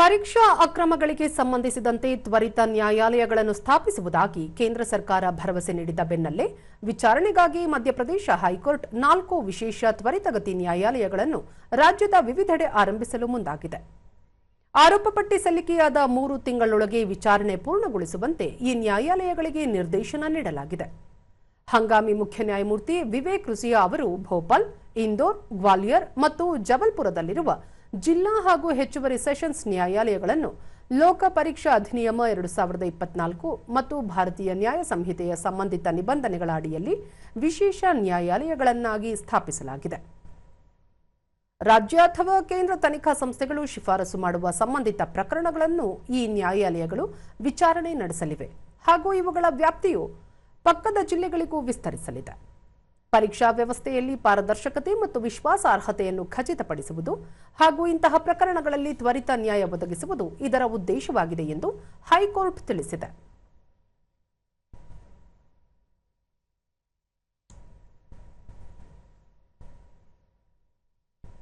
ಪರೀಕ್ಷಾ ಅಕ್ರಮಗಳಿಗೆ ಸಂಬಂಧಿಸಿದಂತೆ ತ್ವರಿತ ನ್ಯಾಯಾಲಯಗಳನ್ನು ಸ್ಥಾಪಿಸುವುದಾಗಿ ಕೇಂದ್ರ ಸರ್ಕಾರ ಭರವಸೆ ನೀಡಿದ ಬೆನ್ನಲ್ಲೇ ವಿಚಾರಣೆಗಾಗಿ ಮಧ್ಯಪ್ರದೇಶ ಹೈಕೋರ್ಟ್ 4 ವಿಶೇಷ ತ್ವರಿತಗತಿ ನ್ಯಾಯಾಲಯಗಳನ್ನು ರಾಜ್ಯದ ವಿವಿಧೆಡೆ ಆರಂಭಿಸಲು ಮುಂದಾಗಿದೆ. ಆರೋಪ ಪಟ್ಟಿ ಸಲ್ಲಿಕೆಯಾದ 3 ತಿಂಗಳೊಳಗೆ ವಿಚಾರಣೆ ಪೂರ್ಣಗೊಳಿಸುವಂತೆ ಈ ನ್ಯಾಯಾಲಯಗಳಿಗೆ ನಿರ್ದೇಶನ ನೀಡಲಾಗಿದೆ. ಹಂಗಾಮಿ ಮುಖ್ಯ ನ್ಯಾಯಮೂರ್ತಿ ವಿವೇಕ್ ರುಸಿಯಾ ಅವರು ಭೋಪಾಲ್, ಇಂದೋರ್, ಗ್ವಾಲಿಯರ್ ಮತ್ತು ಜಬಲ್ಪುರದಲ್ಲಿರುವ ಜಿಲ್ಲಾ ಹಾಗೂ ಹೆಚ್ಚುವರಿ ಸೆಷನ್ಸ್ ನ್ಯಾಯಾಲಯಗಳನ್ನು ಲೋಕ ಪರೀಕ್ಷಾ ಅಧಿನಿಯಮ 2024 ಮತ್ತು ಭಾರತೀಯ ನ್ಯಾಯ ಸಂಹಿತೆಯ ಸಂಬಂಧಿತ ನಿಬಂಧನೆಗಳ ಅಡಿಯಲ್ಲಿ ವಿಶೇಷ ನ್ಯಾಯಾಲಯಗಳನ್ನಾಗಿ ಸ್ಥಾಪಿಸಲಾಗಿದೆ. ರಾಜ್ಯ ಅಥವಾ ಕೇಂದ್ರ ತನಿಖಾ ಸಂಸ್ಥೆಗಳು ಶಿಫಾರಸು ಮಾಡುವ ಸಂಬಂಧಿತ ಪ್ರಕರಣಗಳನ್ನು ಈ ನ್ಯಾಯಾಲಯಗಳು ವಿಚಾರಣೆ ನಡೆಸಲಿವೆ ಹಾಗೂ ಇವುಗಳ ವ್ಯಾಪ್ತಿಯು ಪಕ್ಕದ ಜಿಲ್ಲೆಗಳಿಗೂ ವಿಸ್ತರಿಸಲಿದೆ. ಪರೀಕ್ಷಾ ವ್ಯವಸ್ಥೆಯಲ್ಲಿ ಪಾರದರ್ಶಕತೆ ಮತ್ತು ವಿಶ್ವಾಸಾರ್ಹತೆಯನ್ನು ಖಚಿತಪಡಿಸುವುದು ಹಾಗೂ ಇಂತಹ ಪ್ರಕರಣಗಳಲ್ಲಿ ತ್ವರಿತ ನ್ಯಾಯ ಒದಗಿಸುವುದು ಇದರ ಉದ್ದೇಶವಾಗಿದೆ ಎಂದು ಹೈಕೋರ್ಟ್ ತಿಳಿಸಿದೆ.